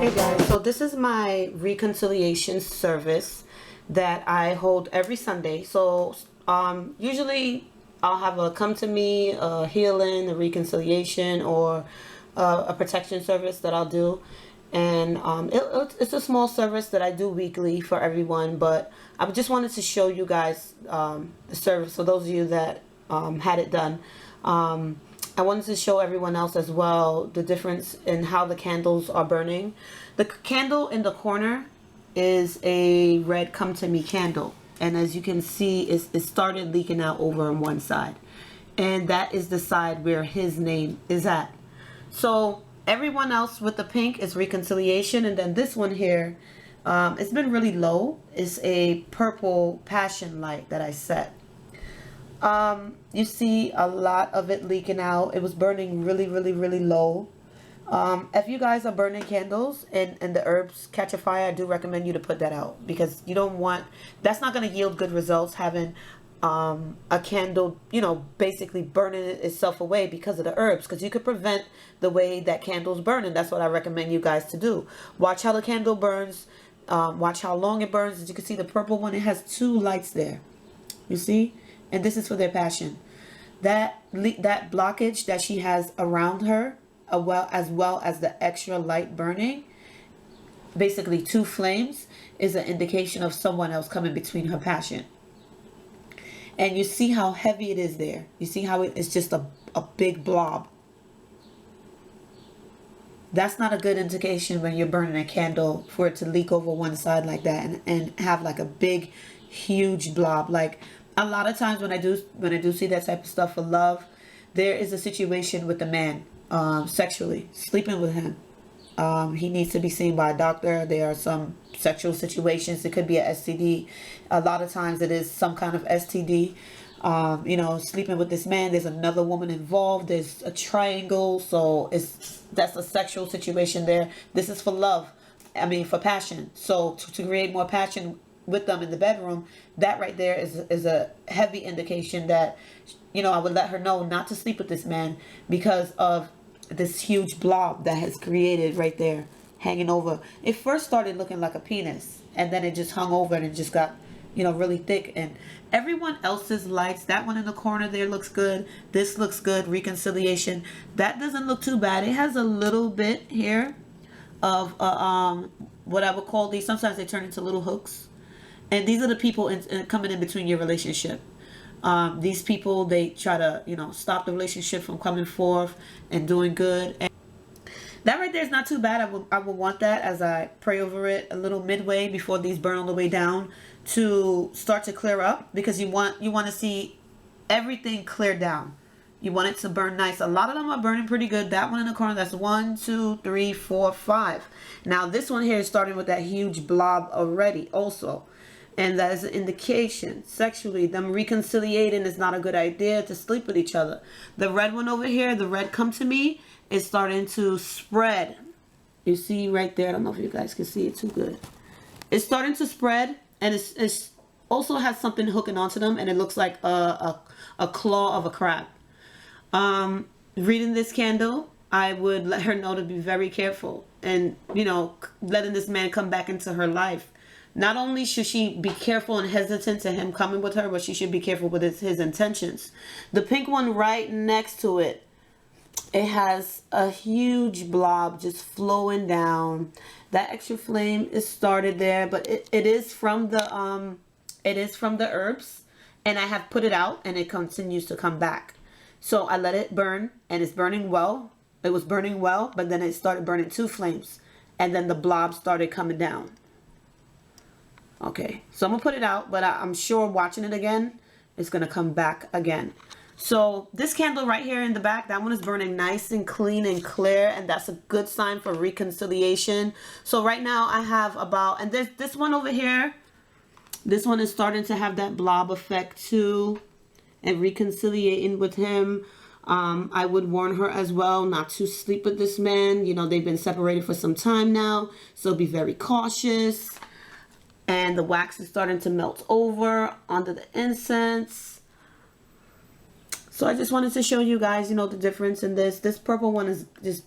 Hey guys, so this is my reconciliation service that I hold every Sunday. So usually I'll have a come to me, a healing, a reconciliation, or a protection service that I'll do. And it's a small service that I do weekly for everyone, but I just wanted to show you guys the service for those of you that had it done. I wanted to show everyone else as well the difference in how the candles are burning. The candle in the corner is a red come to me candle, and as you can see, it started leaking out over on one side, and that is the side where his name is at. So everyone else with the pink is reconciliation, and then this one here, it's been really low. It's a purple passion light that I set. You see a lot of it leaking out. It was burning really low. If you guys are burning candles and the herbs catch a fire, I do recommend you to put that out, because you don't want, that's not going to yield good results, having a candle, you know, basically burning itself away because of the herbs, because you could prevent the way that candles burn, and that's what I recommend you guys to do. Watch how the candle burns, watch how long it burns. As you can see, the purple one, it has two lights there, you see, and this is for their passion. That blockage that she has around her, as well as the extra light burning, basically two flames, is an indication of someone else coming between her passion. And you see how heavy it is there. You see how it's just a big blob. That's not a good indication when you're burning a candle for it to leak over one side like that and have like a big, huge blob. Like a lot of times when I do see that type of stuff for love, there is a situation with the man, sexually, sleeping with him. He needs to be seen by a doctor. There are some sexual situations. It could be a STD. A lot of times it is some kind of STD. You know, sleeping with this man. There's another woman involved. There's a triangle. So that's a sexual situation there. This is for love. I mean, for passion. So to create more passion with them in the bedroom, that right there is a heavy indication that, you know, I would let her know not to sleep with this man because of this huge blob that has created right there, hanging over. It first started looking like a penis, and then it just hung over and it just got, you know, really thick. And everyone else's lights, that one in the corner there looks good. This looks good. Reconciliation, that doesn't look too bad. It has a little bit here of what I would call these. Sometimes they turn into little hooks, and these are the people coming in between your relationship. These people, they try to, you know, stop the relationship from coming forth and doing good. And that right there is not too bad. I would want that as I pray over it a little midway before these burn all the way down to start to clear up, because you want to see everything clear down. You want it to burn nice. A lot of them are burning pretty good. That one in the corner, that's 1, 2, 3, 4, 5. Now this one here is starting with that huge blob already also. And that is an indication sexually them reconciliating is not a good idea to sleep with each other. The red one over here, the red come to me, is starting to spread. You see right there, I don't know if you guys can see it too good. It's starting to spread, and it's also has something hooking onto them, and it looks like a claw of a crab. Reading this candle, I would let her know to be very careful, and, you know, letting this man come back into her life. Not only should she be careful and hesitant to him coming with her, but she should be careful with his intentions. The pink one right next to it, it has a huge blob just flowing down. That extra flame is started there, but it is from the herbs, and I have put it out, and it continues to come back. So I let it burn, and it's burning well. It was burning well, but then it started burning two flames, and then the blob started coming down. Okay, so I'm gonna put it out, but I'm sure watching it again, it's gonna come back again. So this candle right here in the back, that one is burning nice and clean and clear, and that's a good sign for reconciliation. So right now I have about, and there's this one over here, this one is starting to have that blob effect too, and reconciliating with him. I would warn her as well not to sleep with this man. You know, they've been separated for some time now, so be very cautious. And the wax is starting to melt over onto the incense. So I just wanted to show you guys, you know, the difference in this. This purple one is just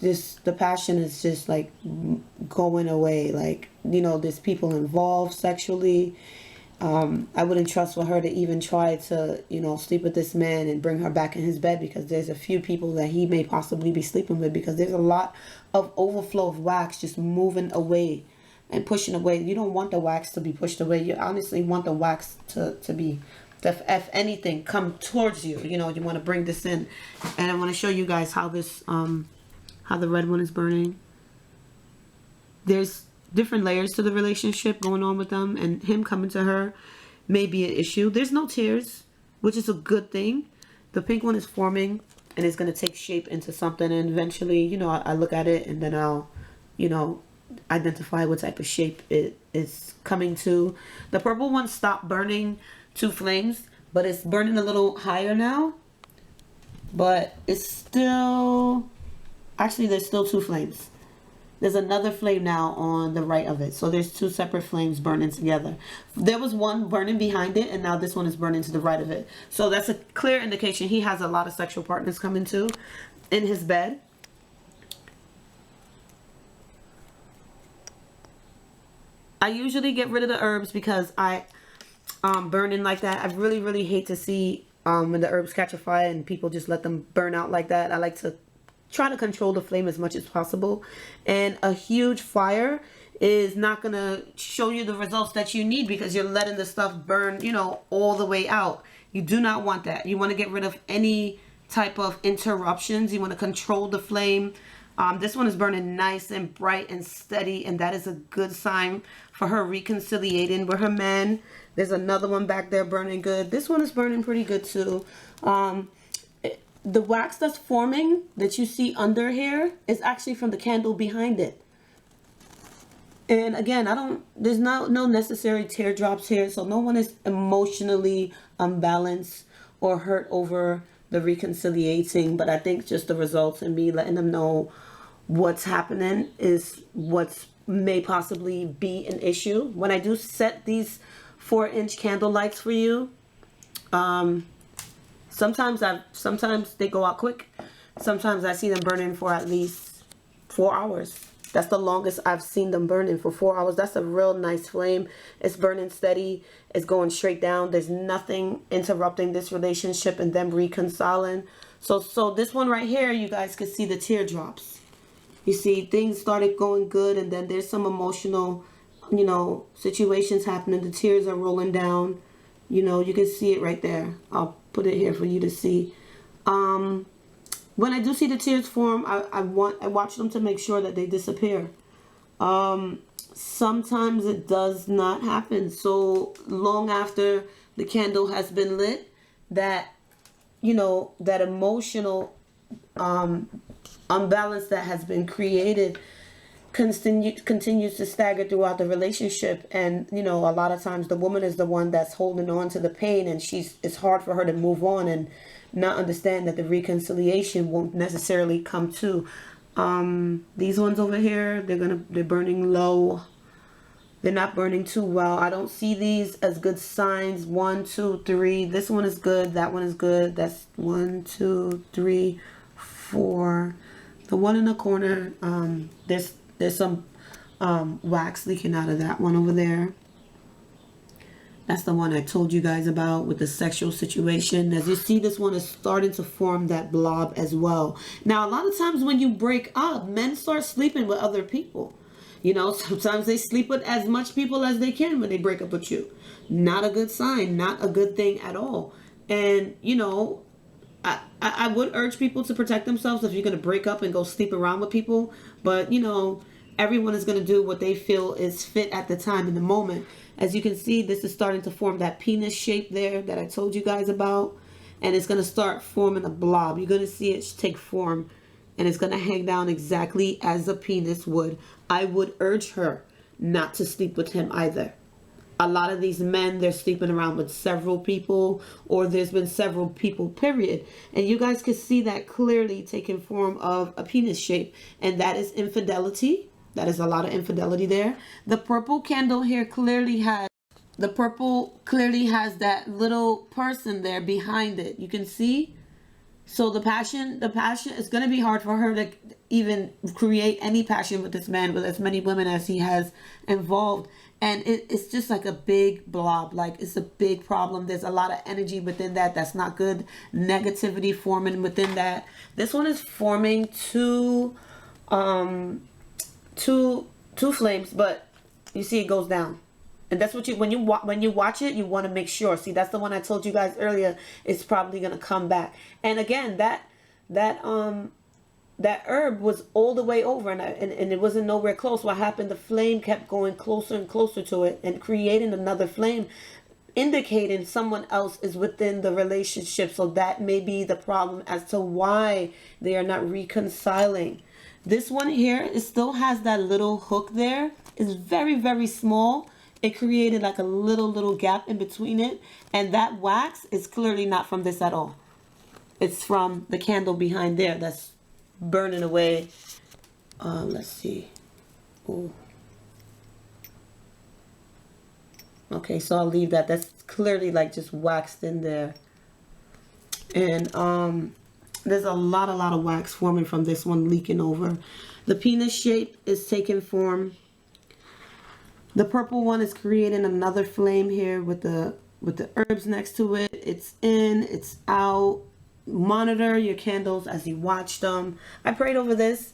just the passion is just like going away. Like, you know, there's people involved sexually. I wouldn't trust for her to even try to, you know, sleep with this man and bring her back in his bed, because there's a few people that he may possibly be sleeping with, because there's a lot of overflow of wax just moving away and pushing away. You don't want the wax to be pushed away. You honestly want the wax to be, if anything, come towards you. You know, you want to bring this in. And I want to show you guys how this, how the red one is burning. There's different layers to the relationship going on with them, and him coming to her may be an issue. There's no tears, which is a good thing. The pink one is forming, and it's going to take shape into something, and eventually, you know, I look at it, and then I'll, you know, identify what type of shape it is coming to. The purple one stopped burning 2 flames, but it's burning a little higher now, but it's still, actually there's still 2 flames. There's another flame now on the right of it. So there's 2 separate flames burning together. There was one burning behind it, and now this one is burning to the right of it. So that's a clear indication he has a lot of sexual partners coming to in his bed. I usually get rid of the herbs because I burning like that. I really hate to see when the herbs catch a fire and people just let them burn out like that. I like to try to control the flame as much as possible, and a huge fire is not gonna show you the results that you need, because you're letting the stuff burn, you know, all the way out. You do not want that. You want to get rid of any type of interruptions. You want to control the flame. This one is burning nice and bright and steady, and that is a good sign for her reconciliating with her man. There's another one back there burning good. This one is burning pretty good too. The wax that's forming that you see under here is actually from the candle behind it. And again, there's no necessary teardrops here, so no one is emotionally unbalanced or hurt over the reconciliating. But I think just the results and me letting them know what's happening is what may possibly be an issue. When I do set these 4-inch candle lights for you, sometimes they go out quick. Sometimes I see them burning for at least 4 hours. That's the longest I've seen them burning, for 4 hours. That's a real nice flame. It's burning steady. It's going straight down. There's nothing interrupting this relationship and them reconciling. So this one right here, you guys can see the teardrops. You see things started going good, and then there's some emotional, you know, situations happening. The tears are rolling down. You know, you can see it right there. I'll put it here for you to see. When I do see the tears form, I watch them to make sure that they disappear. Sometimes it does not happen. So long after the candle has been lit, that, you know, that emotional unbalance that has been created continues to stagger throughout the relationship. And, you know, a lot of times the woman is the one that's holding on to the pain, and it's hard for her to move on and not understand that the reconciliation won't necessarily come to. These ones over here, they're burning low. They're not burning too well. I don't see these as good signs. 1, 2, 3. This one is good. That one is good. That's 1, 2, 3, 4. The one in the corner, there's some wax leaking out of that one over there. That's the one I told you guys about with the sexual situation. As you see, this one is starting to form that blob as well. Now, a lot of times when you break up, men start sleeping with other people. You know, sometimes they sleep with as much people as they can when they break up with you. Not a good sign. Not a good thing at all. And, you know, I would urge people to protect themselves if you're going to break up and go sleep around with people. But, you know, everyone is going to do what they feel is fit at the time in the moment. As you can see, this is starting to form that penis shape there that I told you guys about. And it's going to start forming a blob. You're going to see it take form. And it's going to hang down exactly as a penis would. I would urge her not to sleep with him either. A lot of these men, they're sleeping around with several people, or there's been several people, period. And you guys can see that clearly taking form of a penis shape. And that is infidelity. That is a lot of infidelity there. The purple candle here clearly has, that little person there behind it. You can see So the passion, it's going to be hard for her to even create any passion with this man, with as many women as he has involved. And it's just like a big blob. Like, it's a big problem. There's a lot of energy within that. That's not good. Negativity forming within that. This one is forming two flames, but you see it goes down. And that's what when you watch it, you want to make sure. See, that's the one I told you guys earlier. It's probably gonna come back. And again, that herb was all the way over, and it wasn't nowhere close. What happened? The flame kept going closer and closer to it, and creating another flame, indicating someone else is within the relationship. So that may be the problem as to why they are not reconciling. This one here, it still has that little hook there. It's very, very small. It created like a little gap in between it. And that wax is clearly not from this at all. It's from the candle behind there that's burning away. Let's see. Ooh. Okay, so I'll leave that. That's clearly like just waxed in there. And there's a lot of wax forming from this one leaking over. The penis shape is taking form. The purple one is creating another flame here with the herbs next to it. It's in, it's out. Monitor your candles as you watch them. I prayed over this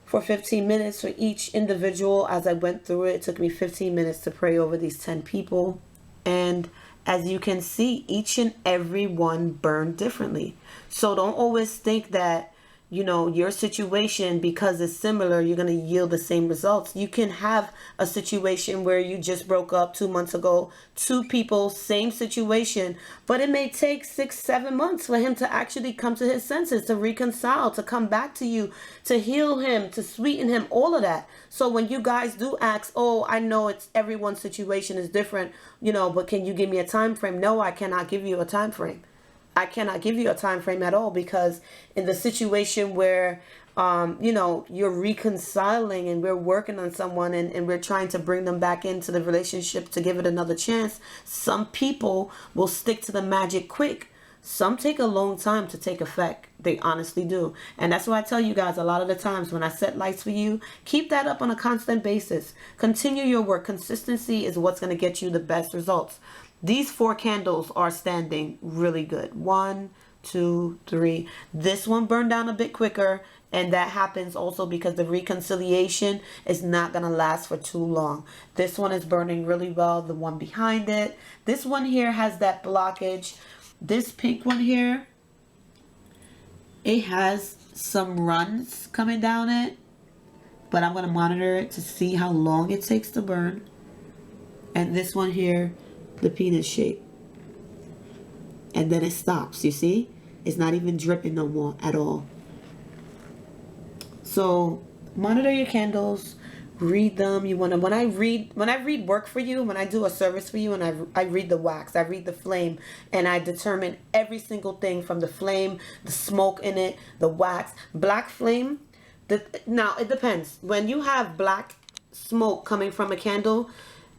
for 15 minutes for each individual. As I went through it took me 15 minutes to pray over these 10 people. And as you can see, each and every one burned differently. So don't always think that, you know, your situation, because it's similar, you're going to yield the same results. You can have a situation where you just broke up 2 months ago, 2 people, same situation, but it may take 6-7 months for him to actually come to his senses, to reconcile, to come back to you, to heal him, to sweeten him, all of that. So when you guys do ask, oh, I know it's everyone's situation is different, you know, but can you give me a time frame? No, I cannot give you a time frame. I cannot give you a time frame at all, because in the situation where, you know, you're reconciling and we're working on someone and we're trying to bring them back into the relationship to give it another chance, some people will stick to the magic quick. Some take a long time to take effect. They honestly do. And that's why I tell you guys a lot of the times when I set lights for you, keep that up on a constant basis. Continue your work. Consistency is what's going to get you the best results. These 4 candles are standing really good. 1, 2, 3. This one burned down a bit quicker, and that happens also because the reconciliation is not going to last for too long. This one is burning really well, the one behind it. This one here has that blockage. This pink one here, it has some runs coming down it, but I'm going to monitor it to see how long it takes to burn. And this one here, the penis shape, and then it stops. You see, it's not even dripping no more at all. So monitor your candles, read them. You want to, when I read work for you, when I do a service for you, and I read the wax, I read the flame, and I determine every single thing from the flame, the smoke in it, the wax. Black flame, now it depends. When you have black smoke coming from a candle,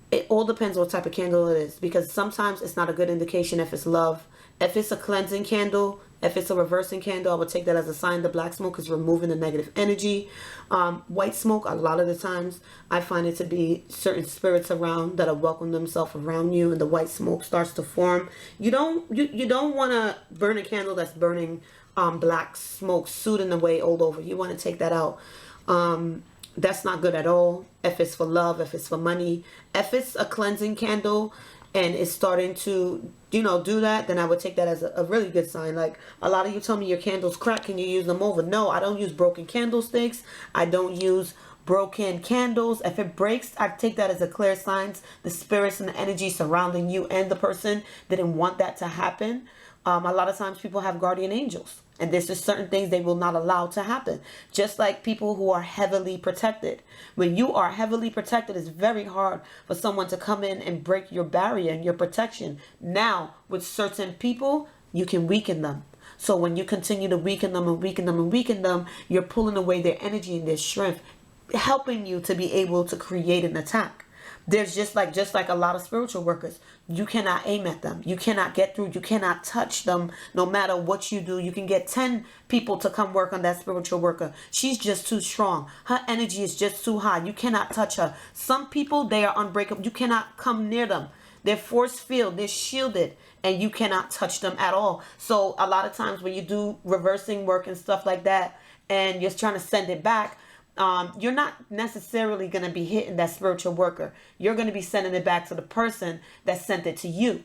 it all depends what type of candle it is, because sometimes it's not a good indication if it's love. If it's a cleansing candle, if it's a reversing candle, I would take that as a sign the black smoke is removing the negative energy. White smoke, a lot of the times, I find it to be certain spirits around that have welcomed themselves around you, and the white smoke starts to form. You don't want to burn a candle that's burning black smoke shooting away all over. You want to take that out. That's not good at all. If it's for love, if it's for money, if it's a cleansing candle and it's starting to, you know, do that, then I would take that as a really good sign. Like, a lot of you tell me your candles crack, can you use them over? No, I don't use broken candlesticks. I don't use broken candles. If it breaks, I take that as a clear sign. The spirits and the energy surrounding you and the person didn't want that to happen. A lot of times people have guardian angels, and there's just certain things they will not allow to happen. Just like people who are heavily protected. When you are heavily protected, it's very hard for someone to come in and break your barrier and your protection. Now, with certain people, you can weaken them. So when you continue to weaken them and weaken them and weaken them, you're pulling away their energy and their strength, helping you to be able to create an attack. There's just like a lot of spiritual workers. You cannot aim at them. You cannot get through. You cannot touch them no matter what you do. You can get 10 people to come work on that spiritual worker. She's just too strong. Her energy is just too high. You cannot touch her. Some people, they are unbreakable. You cannot come near them. They're force field. They're shielded. And you cannot touch them at all. So a lot of times when you do reversing work and stuff like that, and you're trying to send it back, you're not necessarily going to be hitting that spiritual worker. You're going to be sending it back to the person that sent it to you.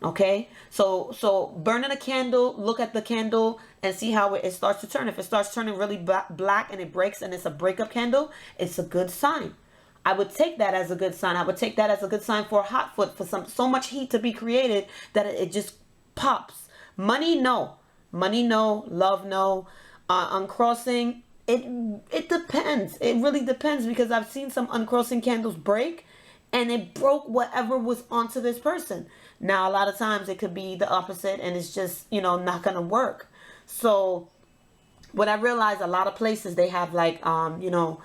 Okay, so burning a candle, look at the candle and see how it starts to turn. If it starts turning really black and it breaks and it's a breakup candle, it's a good sign. I would take that as a good sign. I would take that as a good sign for a hot foot, for so much heat to be created that it just pops. Money, no. Money, no. Love, no. Uncrossing, it depends. It really depends, because I've seen some uncrossing candles break and it broke whatever was onto this person. Now, a lot of times it could be the opposite and it's just, you know, not going to work. So what I realized, a lot of places they have like, you know,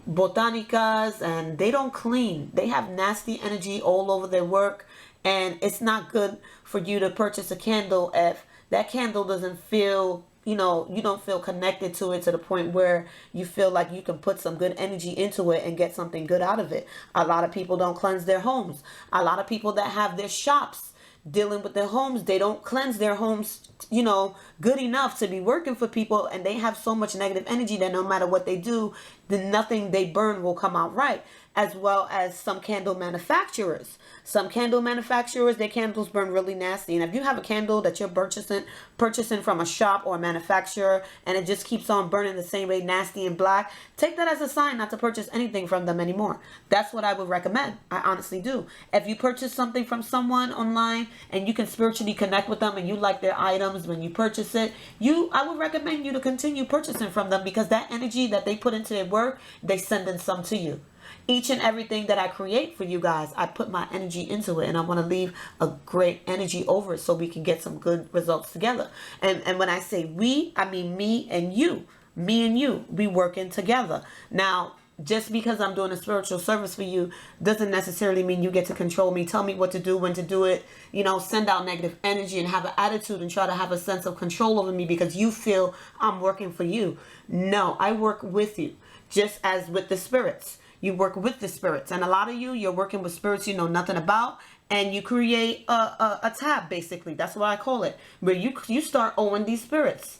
botanicas, and they don't clean. They have nasty energy all over their work, and it's not good for you to purchase a candle if that candle doesn't feel, you know, you don't feel connected to it to the point where you feel like you can put some good energy into it and get something good out of it. A lot of people don't cleanse their homes. A lot of people that have their shops dealing with their homes, they don't cleanse their homes, you know, good enough to be working for people, and they have so much negative energy that no matter what they do, then nothing they burn will come out right. As well as some candle manufacturers. Some candle manufacturers, their candles burn really nasty. And if you have a candle that you're purchasing from a shop or a manufacturer, and it just keeps on burning the same way, nasty and black, take that as a sign not to purchase anything from them anymore. That's what I would recommend. I honestly do. If you purchase something from someone online and you can spiritually connect with them and you like their items when you purchase it, I would recommend you to continue purchasing from them, because that energy that they put into their work, they send in some to you. Each and everything that I create for you guys, I put my energy into it, and I want to leave a great energy over it so we can get some good results together. And when I say we, I mean me and you. Me and you, we working together. Now, just because I'm doing a spiritual service for you doesn't necessarily mean you get to control me, tell me what to do, when to do it, you know, send out negative energy and have an attitude and try to have a sense of control over me because you feel I'm working for you. No, I work with you, just as with the spirits. You work with the spirits, and a lot of you're working with spirits you know nothing about, and you create a tab, basically. That's what I call it, where you start owing these spirits.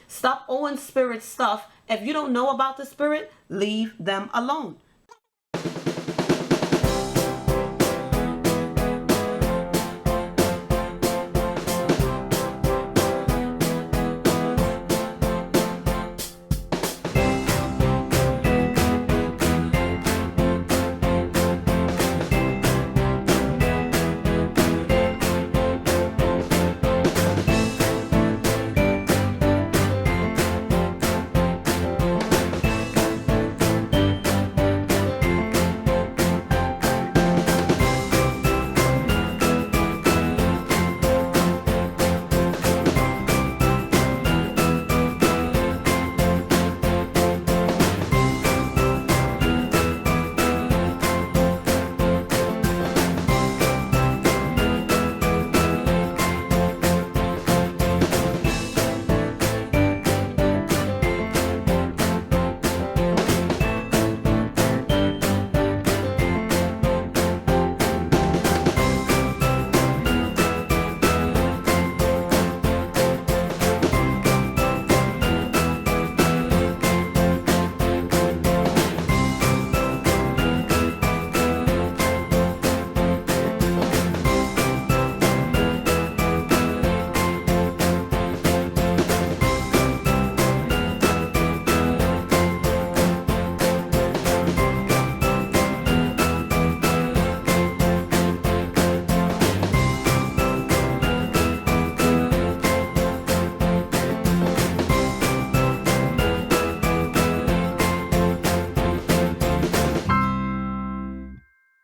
Stop owing spirits stuff. If you don't know about the spirit, leave them alone.